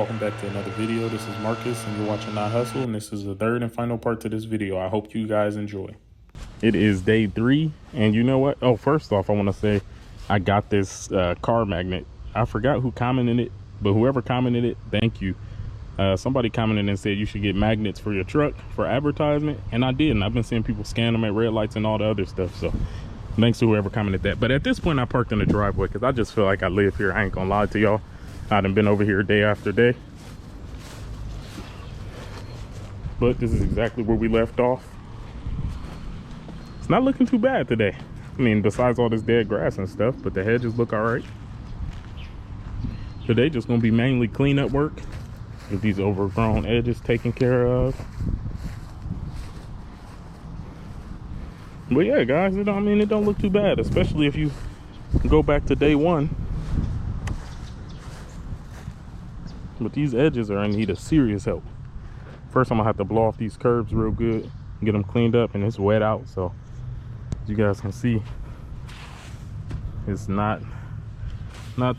welcome back to another video. This is Marcus and you're watching Not Hustle, and this is the third and final part to this video. I hope you guys enjoy. It is day 3, and you know what? Oh, first off, I want to say I got this car magnet. I forgot who commented it, but whoever commented it, thank you. Somebody commented and said you should get magnets for your truck for advertisement, and I did, and I've been seeing people scan them at red lights and all the other stuff, so thanks to whoever commented that. But at this point, I parked in the driveway because I just feel like I live here. I ain't gonna lie to y'all. I done been over here day after day, but this is exactly where we left off. It's not looking too bad today. I mean, besides all this dead grass and stuff, but the hedges look all right. Today just gonna be mainly cleanup work, get these overgrown edges taken care of. But yeah, guys, it don't look too bad, especially if you go back to day 1. But these edges are in need of serious help. First, I'm gonna have to blow off these curbs real good, get them cleaned up, and it's wet out, so as you guys can see, it's not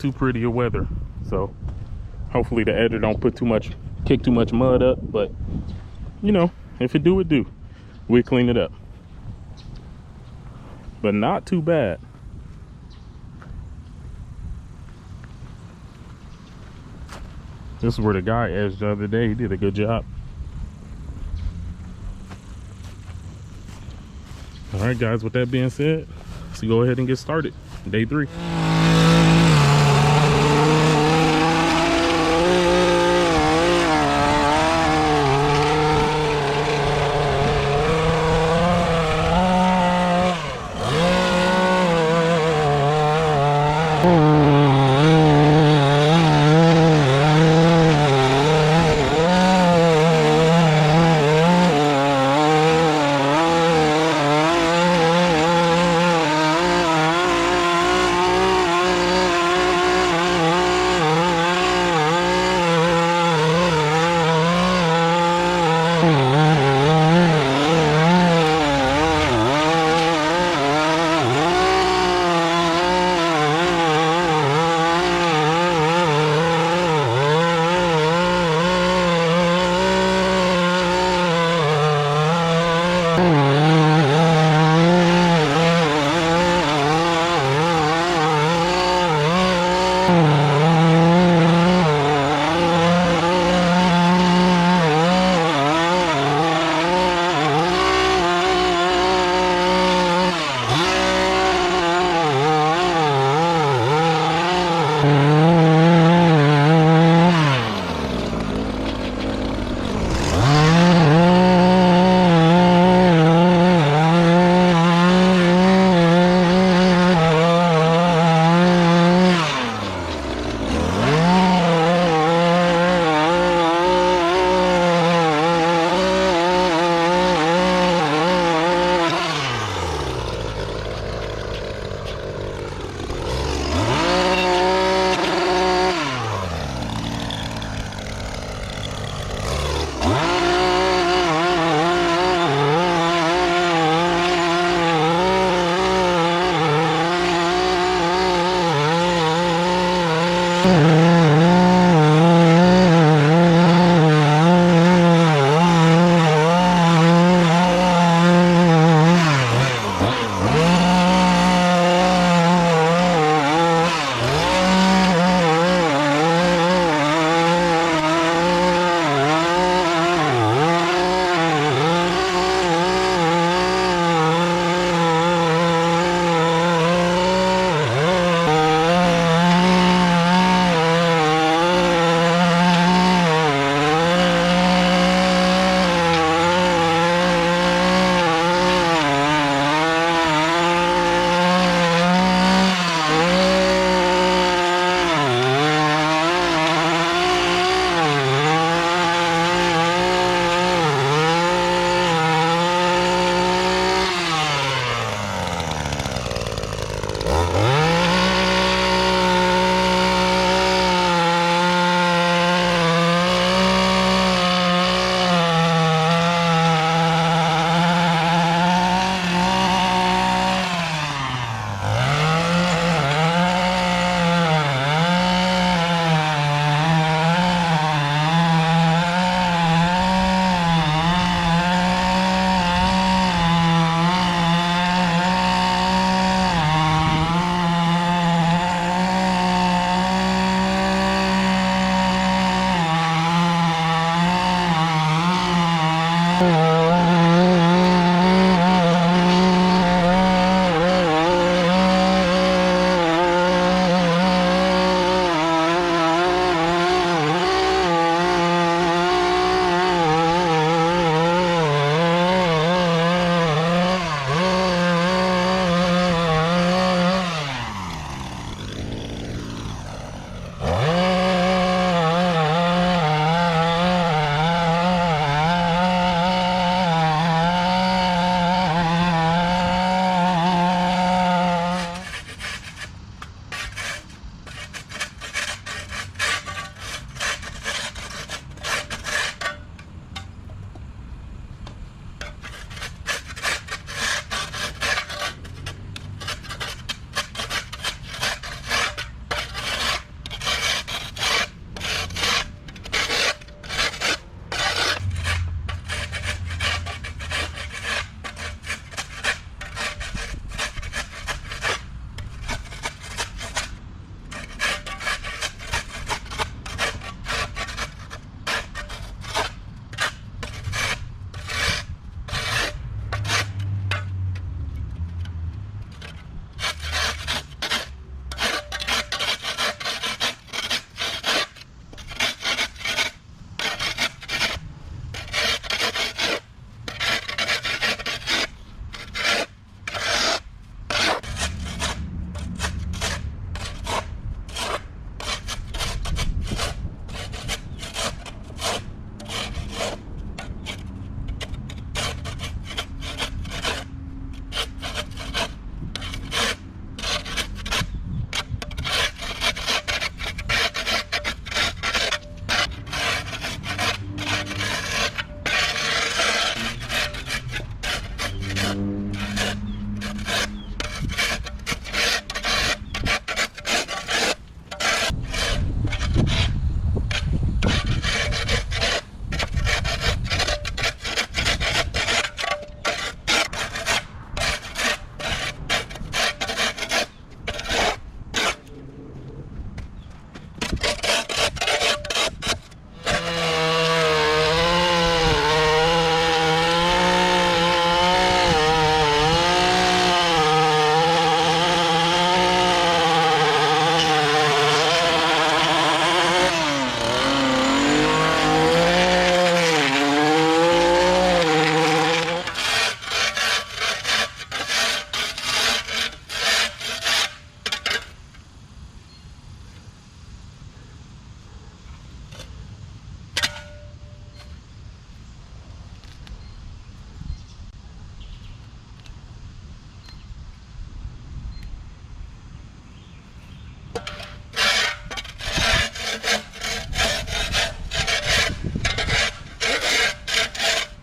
too pretty of weather. So hopefully the edger don't kick too much mud up, but you know, if it do, it do. We clean it up. But not too bad. This is where the guy edged the other day. He did a good job. All right, guys, with that being said, let's go ahead and get started. Day 3.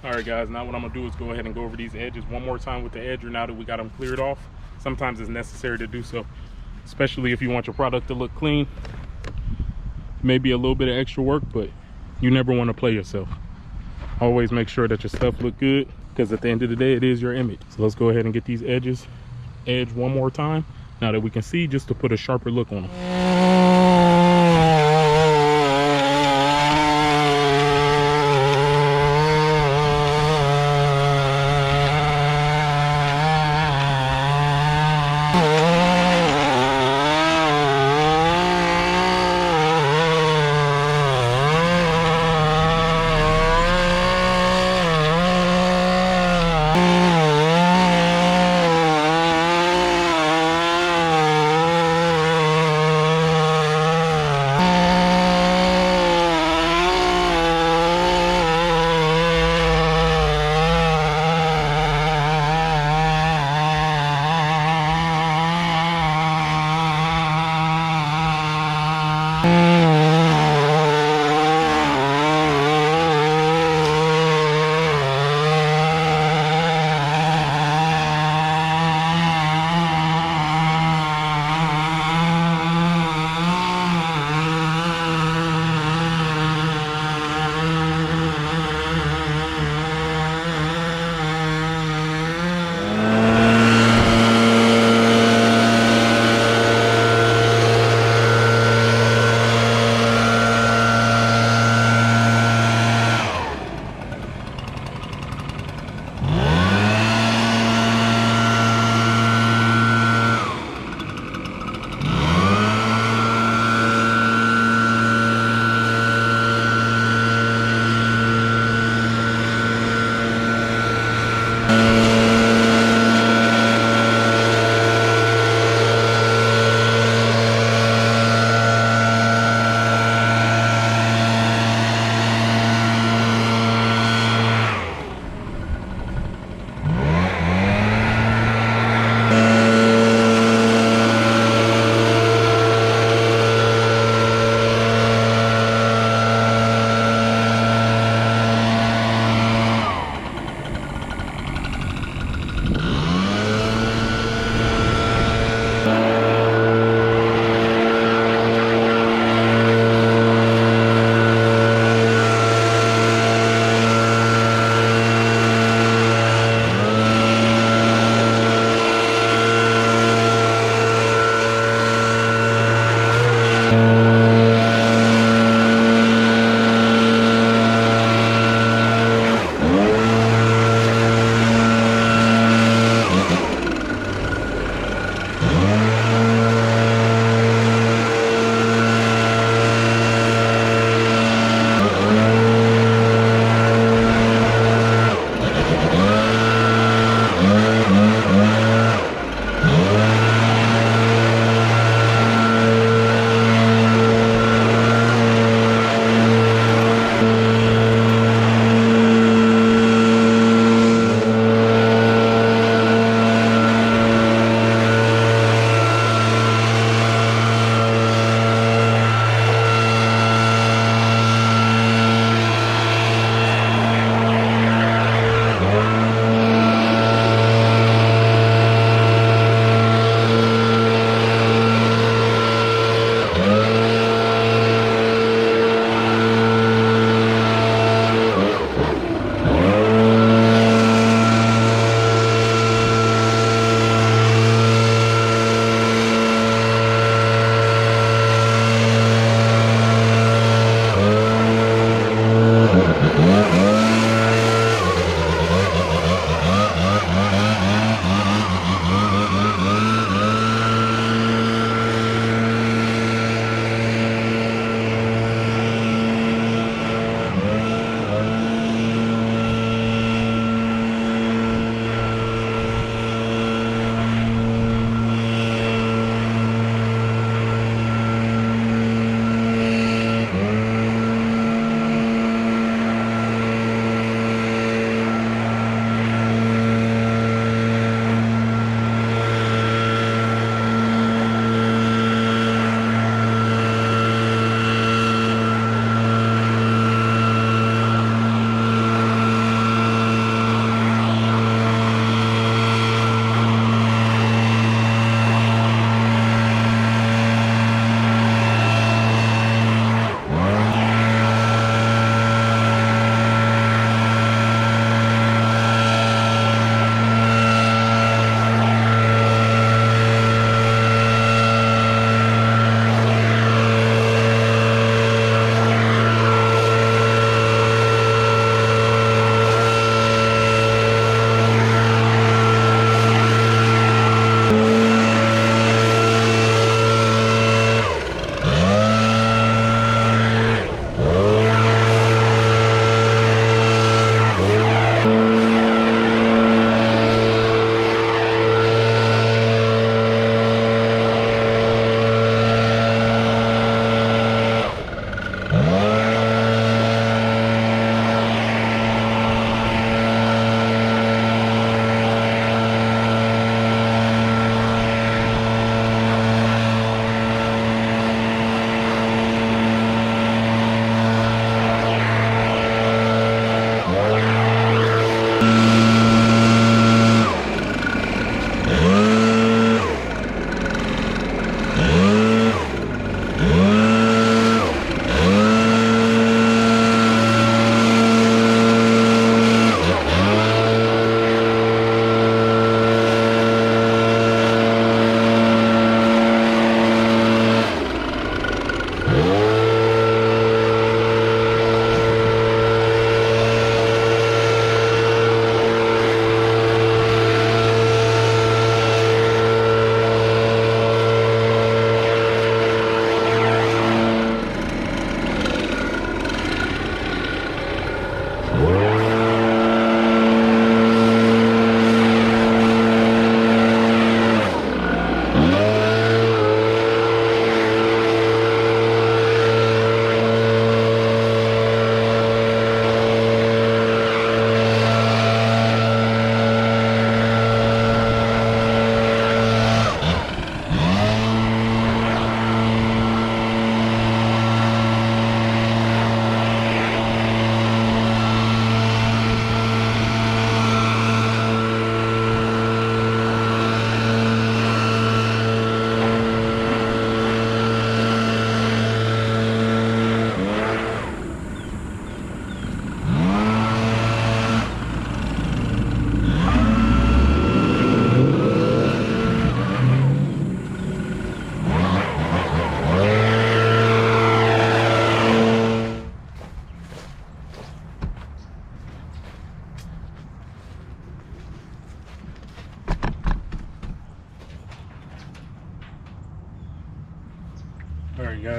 All right, guys, now what I'm gonna do is go ahead and go over these edges one more time with the edger now that we got them cleared off. Sometimes it's necessary to do so, especially if you want your product to look clean. Maybe a little bit of extra work, but you never want to play yourself. Always make sure that your stuff look good, because at the end of the day, it is your image. So let's go ahead and get these edges edged one more time now that we can see, just to put a sharper look on them.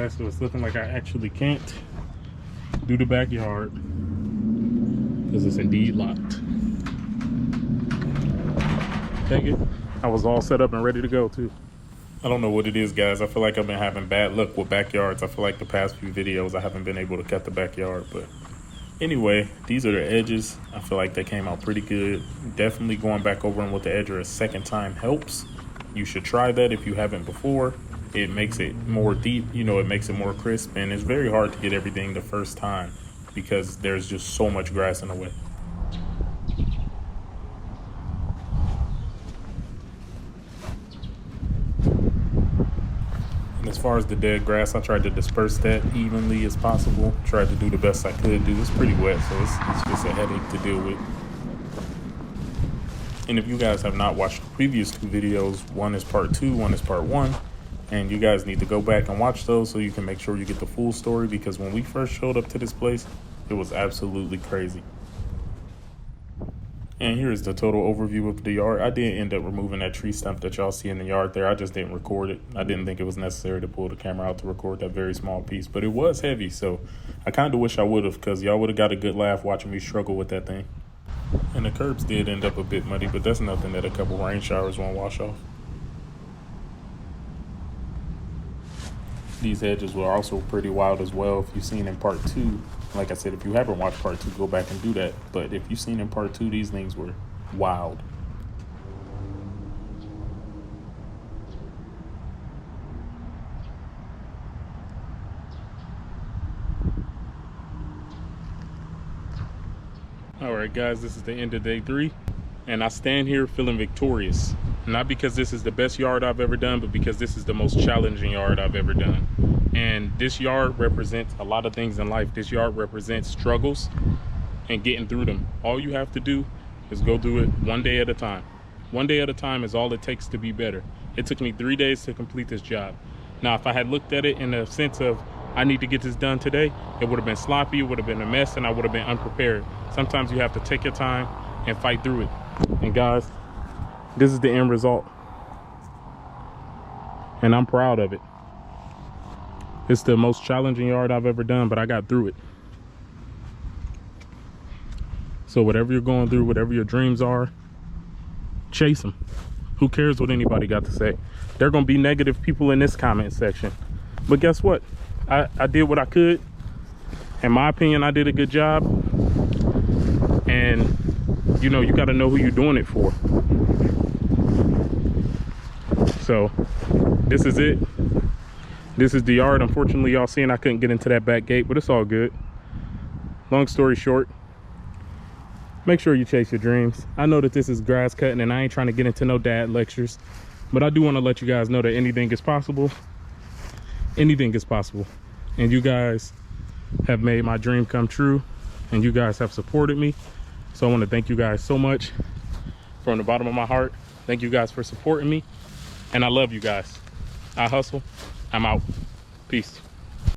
guys, so it's looking like I actually can't do the backyard because it's indeed locked. Take it. I was all set up and ready to go too. I don't know what it is, guys. I feel like I've been having bad luck with backyards. I feel like the past few videos I haven't been able to cut the backyard, but anyway, these are the edges. I feel like they came out pretty good. Definitely going back over them with the edger a second time helps. You should try that if you haven't before. It makes it more deep, you know, it makes it more crisp, and it's very hard to get everything the first time because there's just so much grass in the way. And as far as the dead grass, I tried to disperse that evenly as possible. Tried to do the best I could do. It's pretty wet, so it's just a headache to deal with. And if you guys have not watched the previous two videos, one is part 2, one is part 1, and you guys need to go back and watch those so you can make sure you get the full story, because when we first showed up to this place, it was absolutely crazy. And here's the total overview of the yard. I did end up removing that tree stump that y'all see in the yard there. I just didn't record it. I didn't think it was necessary to pull the camera out to record that very small piece, but it was heavy, so I kind of wish I would have, because y'all would have got a good laugh watching me struggle with that thing. And the curbs did end up a bit muddy, but that's nothing that a couple rain showers won't wash off. These hedges were also pretty wild as well. If you've seen in part 2, like I said, if you haven't watched part 2, go back and do that. But if you've seen in part 2, these things were wild. All right, guys, this is the end of day 3, and I stand here feeling victorious. Not because this is the best yard I've ever done, but because this is the most challenging yard I've ever done. And this yard represents a lot of things in life. This yard represents struggles and getting through them. All you have to do is go through it one day at a time. One day at a time is all it takes to be better. It took me 3 days to complete this job. Now, if I had looked at it in the sense of I need to get this done today, it would have been sloppy, it would have been a mess, and I would have been unprepared. Sometimes you have to take your time and fight through it. And guys, this is the end result. And I'm proud of it. It's the most challenging yard I've ever done, but I got through it. So whatever you're going through, whatever your dreams are, chase them. Who cares what anybody got to say? There are going to be negative people in this comment section. But guess what? I did what I could. In my opinion, I did a good job. And, you know, you got to know who you're doing it for. So this is it. This is the yard. Unfortunately, y'all seeing I couldn't get into that back gate, but it's all good. Long story short, make sure you chase your dreams. I know that this is grass cutting and I ain't trying to get into no dad lectures, but I do want to let you guys know that anything is possible. Anything is possible. And you guys have made my dream come true, and you guys have supported me. So I want to thank you guys so much from the bottom of my heart. Thank you guys for supporting me, and I love you guys. I hustle. I'm out. Peace.